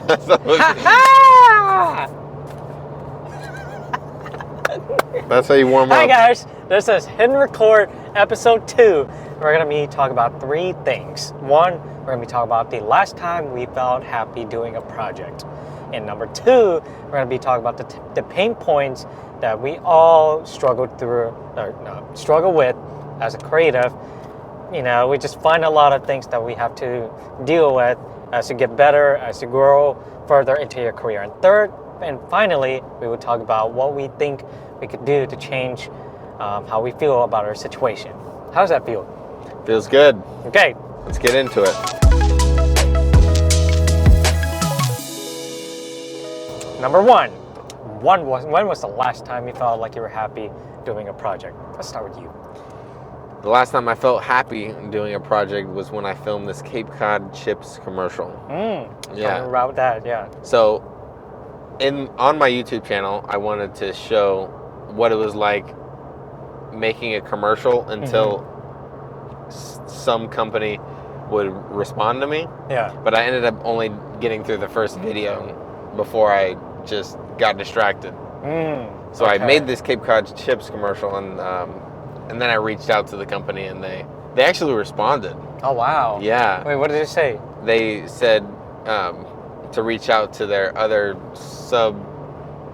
That's how you warm up. Hi guys, this is Hidden Record episode 2. We're going to be talking about 3 things. 1, we're going to be talking about the last time we felt happy doing a project. And number 2, we're going to be talking about the pain points that we all struggle with as a creative. You know, we just find a lot of things that we have to deal with as you get better, as you grow further into your career. And third, and finally, we will talk about what we think we could do to change how we feel about our situation. How does that feel? Feels good. Okay. Let's get into it. Number 1. When was the last time you felt like you were happy doing a project? Let's start with you. The last time I felt happy doing a project was when I filmed this Cape Cod chips commercial. Yeah. About that, yeah. So, on my YouTube channel, I wanted to show what it was like making a commercial until some company would respond to me. Yeah. But I ended up only getting through the first video before I just got distracted. So I made this Cape Cod chips commercial, and then I reached out to the company, and they actually responded. Oh, wow. Yeah. Wait, what did they say? They said to reach out to their other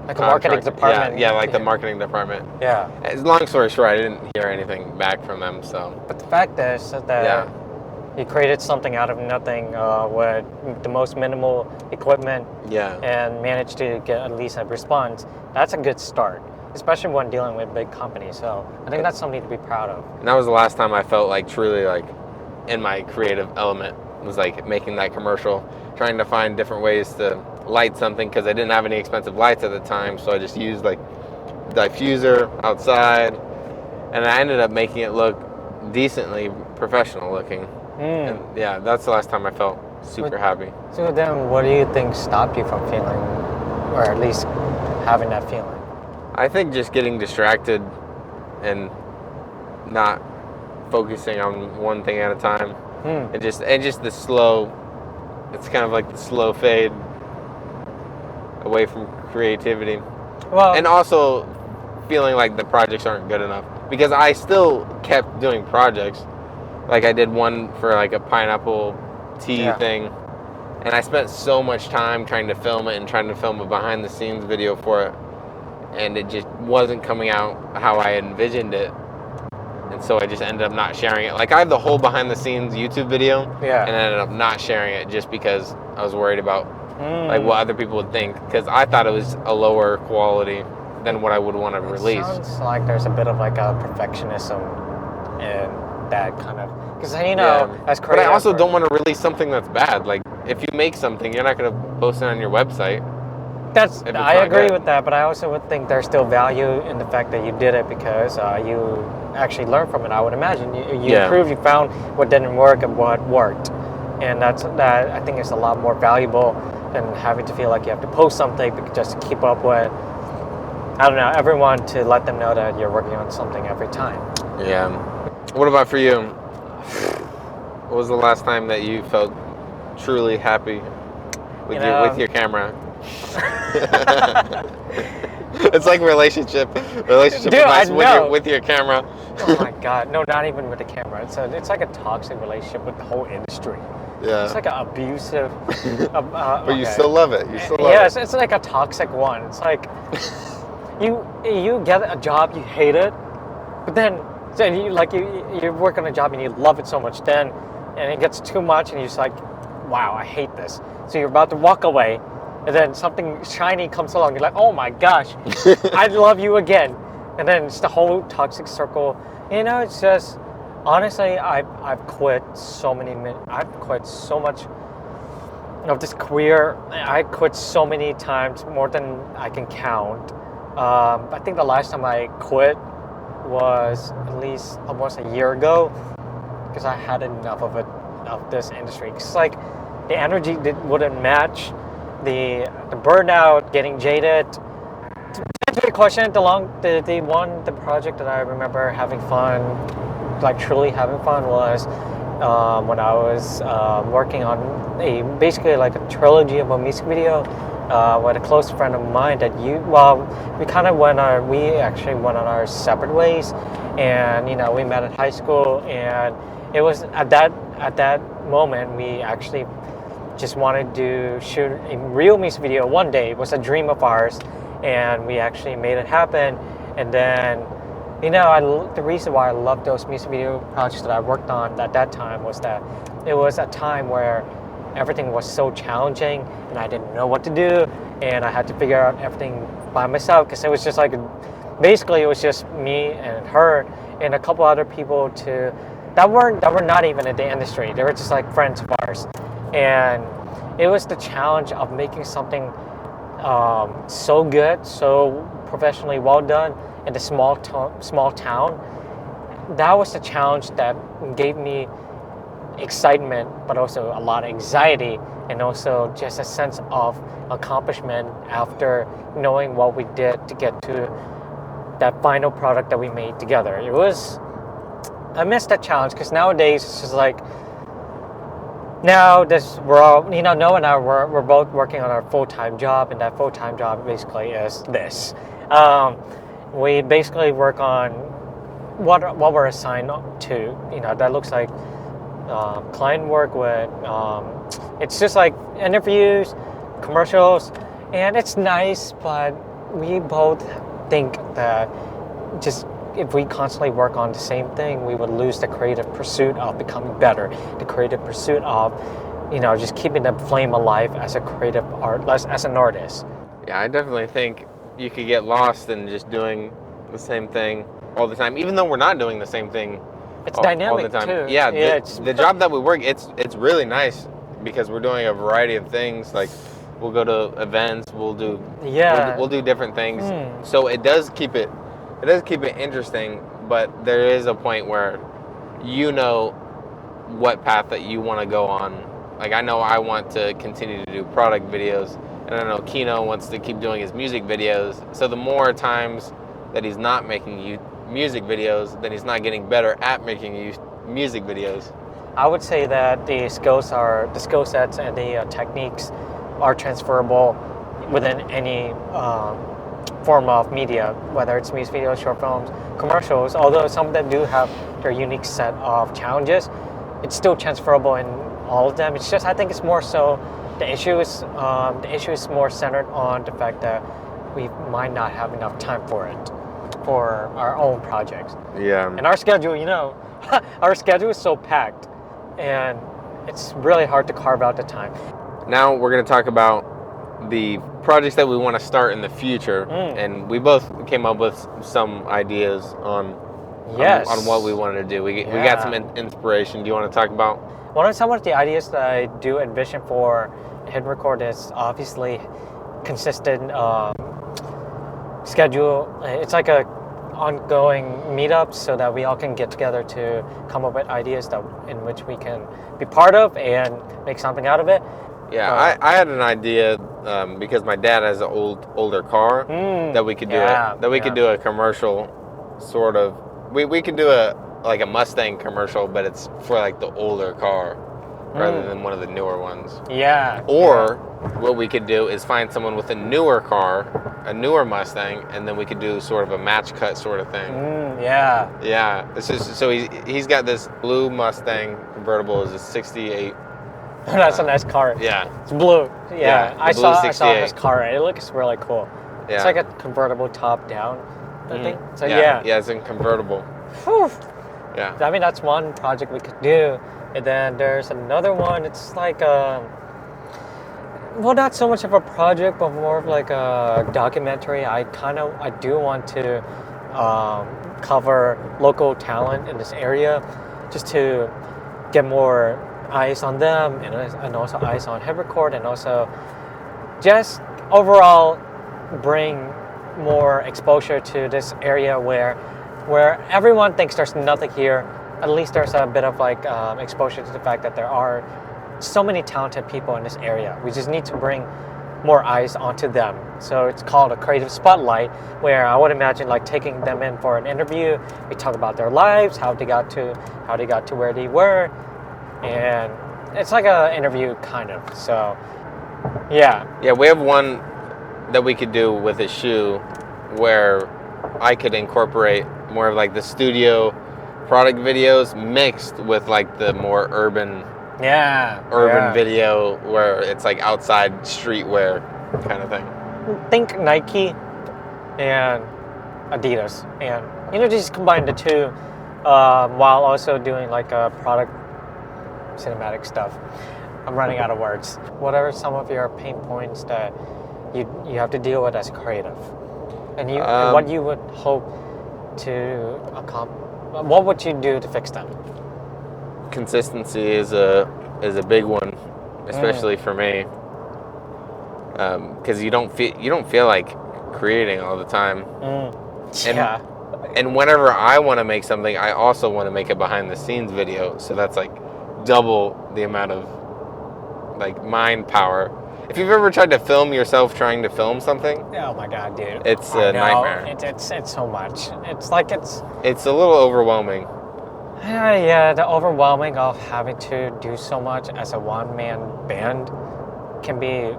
like a marketing department. Yeah, like the marketing department. Yeah. Long story short, I didn't hear anything back from them. So. But the fact is that you created something out of nothing with the most minimal equipment. Yeah. And managed to get at least a response. That's a good start, especially when dealing with big companies. So I think that's something to be proud of. And that was the last time I felt like truly like in my creative element. Was like making that commercial, trying to find different ways to light something because I didn't have any expensive lights at the time, so I just used like diffuser outside, and I ended up making it look decently professional looking. And yeah, that's the last time I felt super happy. So then what do you think stopped you from feeling, or at least having that feeling? I think just getting distracted and not focusing on one thing at a time. And just the slow, it's kind of like the slow fade away from creativity. Well, and also feeling like the projects aren't good enough, because I still kept doing projects. Like I did one for like a pineapple tea thing, and I spent so much time trying to film it and trying to film a behind the scenes video for it, and it just wasn't coming out how I envisioned it. And so I just ended up not sharing it. Like I have the whole behind the scenes YouTube video, and I ended up not sharing it just because I was worried about like what other people would think, because I thought it was a lower quality than what I would want to release. Sounds like there's a bit of like a perfectionism in that kind of, because as creative. But I also don't want to release something that's bad. Like if you make something, you're not going to post it on your website. I agree with that, but I also would think there's still value in the fact that you did it because you actually learned from it. I would imagine you improved, you found what didn't work and what worked, and that I think is a lot more valuable than having to feel like you have to post something just to keep up with, I don't know, everyone, to let them know that you're working on something every time. Yeah. What about for you? What was the last time that you felt truly happy with your camera? It's like relationship Dude, advice with your camera. Oh my god, no, not even with the camera. It's like a toxic relationship with the whole industry. Yeah, it's like an abusive. But you still love it. You still love it. Yes, it's like a toxic one. It's like you get a job, you hate it, but then you work on a job and you love it so much, and it gets too much, and you're just like, wow, I hate this. So you're about to walk away. And then something shiny comes along. You're like, oh my gosh, I love you again. And then it's the whole toxic circle. It's just, honestly, I've quit so much of this career. I quit so many times, more than I can count. I think the last time I quit was at least almost a year ago, because I had enough of this industry. It's like the energy wouldn't match. The burnout, getting jaded. To answer your question, the project that I remember having fun, like truly having fun, was when I was working on basically like a trilogy of a music video with a close friend of mine that we actually went on our separate ways, and we met at high school, and it was at that moment we actually just wanted to shoot a real music video one day. It was a dream of ours, and we actually made it happen. And then the reason why I loved those music video projects that I worked on at that time was that it was a time where everything was so challenging and I didn't know what to do, and I had to figure out everything by myself, because it was just like, basically it was just me and her and a couple other people that were not even in the industry. They were just like friends of ours, and it was the challenge of making something so good, so professionally well done in a small town. That was the challenge that gave me excitement, but also a lot of anxiety, and also just a sense of accomplishment after knowing what we did to get to that final product that we made together. I miss that challenge, because nowadays it's just like, we're all, Noah and I, we're both working on our full-time job, and that full-time job basically is this. We basically work on what we're assigned to. That looks like client work with, it's just like interviews, commercials, and it's nice, but we both think that just if we constantly work on the same thing, we would lose the creative pursuit of becoming better, the creative pursuit of, just keeping the flame alive as a creative as an artist. Yeah, I definitely think you could get lost in just doing the same thing all the time, even though we're not doing the same thing. It's dynamic all the time. too. Yeah, the job that we work, it's really nice because we're doing a variety of things. Like, we'll go to events, we'll do different things. So it does keep it interesting, but there is a point where what path that you want to go on. Like, I know I want to continue to do product videos, and I know Kino wants to keep doing his music videos. So the more times that he's not making music videos, then he's not getting better at making music videos. I would say that the skill sets and the techniques are transferable within any form of media, whether it's music videos, short films, commercials. Although some of them do have their unique set of challenges, it's still transferable in all of them. It's just, I think it's more so the issue is more centered on the fact that we might not have enough time for our own projects. Yeah. And our schedule, our schedule is so packed, and it's really hard to carve out the time. Now we're going to talk about the projects that we want to start in the future, and we both came up with some ideas on what we wanted to do. We got some inspiration. Do you want to talk about? Some of the ideas that I do envision for Hidden Record is obviously consistent schedule. It's like a ongoing meetups so that we all can get together to come up with ideas in which we can be part of and make something out of it. Yeah, I had an idea because my dad has an older car that we could do a commercial sort of. We could do a Mustang commercial, but it's for like the older car rather than one of the newer ones. Yeah. Or what we could do is find someone with a newer car, a newer Mustang, and then we could do sort of a match cut sort of thing. Yeah. Yeah. So he's got this blue Mustang convertible. It's a '68. That's a nice car. Yeah. It's blue. Yeah. I saw his car. It looks really cool. Yeah. It's like a convertible top down, I think. So yeah, it's in convertible. Whew. Yeah. I mean, that's one project we could do. And then there's another one. It's like not so much of a project, but more of like a documentary. I do want to cover local talent in this area, just to get more eyes on them, and also eyes on Hidden Record, and also just overall bring more exposure to this area where everyone thinks there's nothing here. At least there's a bit of like exposure to the fact that there are so many talented people in this area. We just need to bring more eyes onto them. So it's called a creative spotlight, where I would imagine like taking them in for an interview. We talk about their lives, how they got to where they were, and it's like an interview kind of. So, yeah. Yeah, we have one that we could do with a shoe where I could incorporate more of like the studio product videos mixed with like the more urban video where it's like outside streetwear kind of thing. Think Nike and Adidas, and just combine the two while also doing like a product cinematic stuff. I'm running out of words. What are some of your pain points that you have to deal with as a creative, and what you would hope to accomplish? What would you do to fix them? Consistency is a big one, especially for me, because you don't feel like creating all the time. And whenever I want to make something, I also want to make a behind the scenes video, so that's like double the amount of like mind power. If you've ever tried to film yourself trying to film something, oh my god, dude, it's a nightmare. It's so much. It's a little overwhelming. Yeah, the overwhelming of having to do so much as a one-man band can be.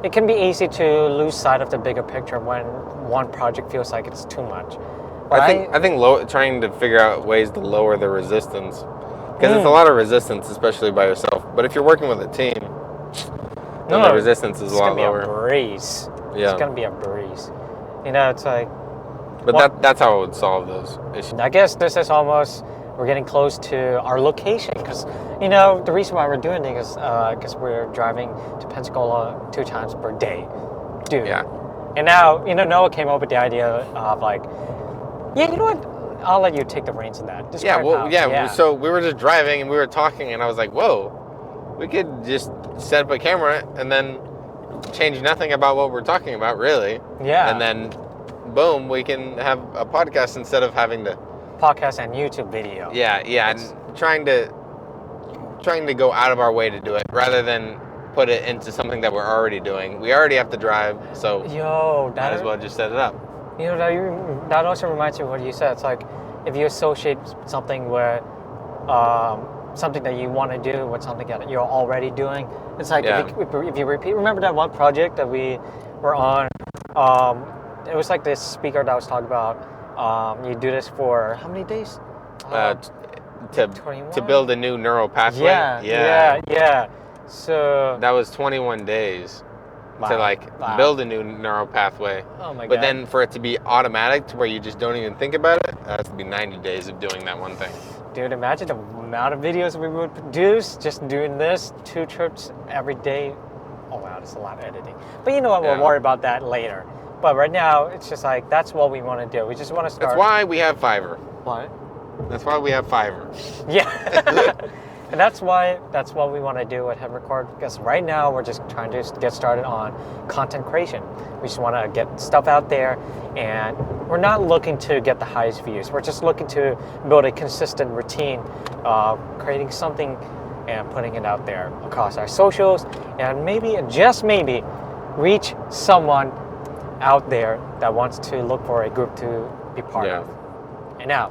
It can be easy to lose sight of the bigger picture when one project feels like it's too much. But I think trying to figure out ways to lower the resistance, because it's a lot of resistance, especially by yourself. But if you're working with a team, then the resistance is a lot lower. It's gonna be a breeze. Yeah. It's gonna be a breeze. It's like. But that's how I would solve those issues. I guess this is almost. We're getting close to our location because, the reason why we're doing it is because we're driving to Pensacola 2 times per day, dude. Yeah. And now, Noah came up with the idea of like, yeah, you know what? I'll let you take the reins in that. So we were just driving and we were talking, and I was like, whoa, we could just set up a camera and then change nothing about what we're talking about, really. Yeah. And then, boom, we can have a podcast instead of having to. Podcast and YouTube video. Yeah, and trying to go out of our way to do it rather than put it into something that we're already doing. We already have to drive, so might as well just set it up. That also reminds me of what you said. It's like if you associate something with something that you want to do with something that you're already doing. It's like if you repeat. Remember that one project that we were on? It was like this speaker that was talking about. You do this for how many days? To build a new neural pathway. Yeah. So that was 21 days to build a new neural pathway. Oh my god. But then for it to be automatic to where you just don't even think about it, that has to be 90 days of doing that one thing. Dude, imagine the amount of videos we would produce just doing this 2 trips every day. Oh wow, that's a lot of editing. But you know what? We'll worry about that later. But right now, it's just like, that's what we want to do. We just want to start. That's why we have Fiverr. What? That's why we have Fiverr. Yeah. And that's what we want to do at HitRecord, because right now we're just trying to get started on content creation. We just want to get stuff out there, and we're not looking to get the highest views. We're just looking to build a consistent routine of creating something and putting it out there across our socials, and maybe, just maybe, reach someone out there that wants to look for a group to be part of. And now,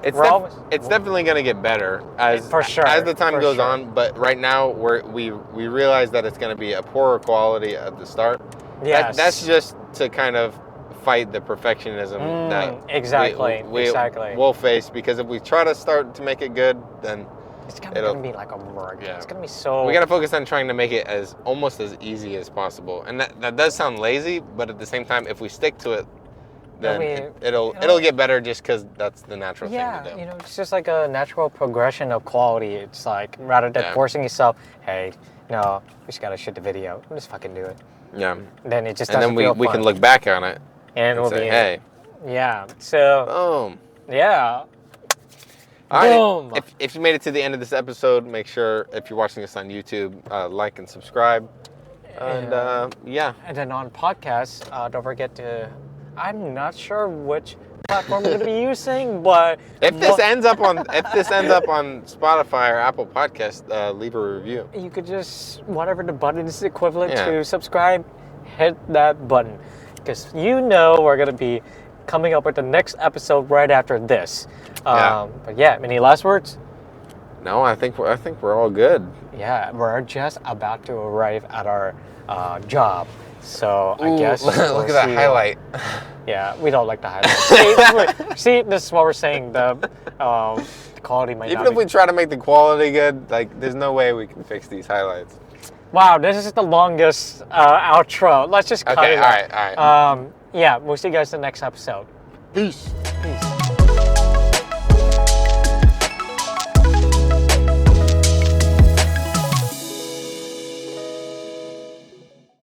it's definitely going to get better as the time goes on. But right now, we realize that it's going to be a poorer quality at the start. Yes. That's just to kind of fight the perfectionism that we'll face, because if we try to start to make it good, then it's going to be like a work. Yeah. It's going to be so. We got to focus on trying to make it almost as easy as possible, and that does sound lazy, but at the same time, if we stick to it, then it'll get better, just because that's the natural thing to do. Yeah, it's just like a natural progression of quality. It's like, rather than forcing yourself, hey, no, we just got to shoot the video. Just fucking do it. Yeah. Then it just doesn't feel fun. We can look back on it and we'll say, be, hey. Yeah. So. Boom. Yeah. All right. If you made it to the end of this episode, make sure, if you're watching this on YouTube, like and subscribe. And And then on podcasts, don't forget to. I'm not sure which platform we're going to be using, but if this ends up on Spotify or Apple Podcast, leave a review. You could just, whatever the button is equivalent to subscribe, hit that button, because we're going to be coming up with the next episode right after this. But any last words? No, I think we're all good. Yeah, we're just about to arrive at our job. So I guess look we'll at that see, highlight. Yeah, we don't like the highlights. see, this is what we're saying. The quality might Even not if we be. try to make the quality good, like there's no way we can fix these highlights. Wow, this is the longest outro. Let's just cut Okay, it all out. right, all right. Yeah, we'll see you guys in the next episode. Peace.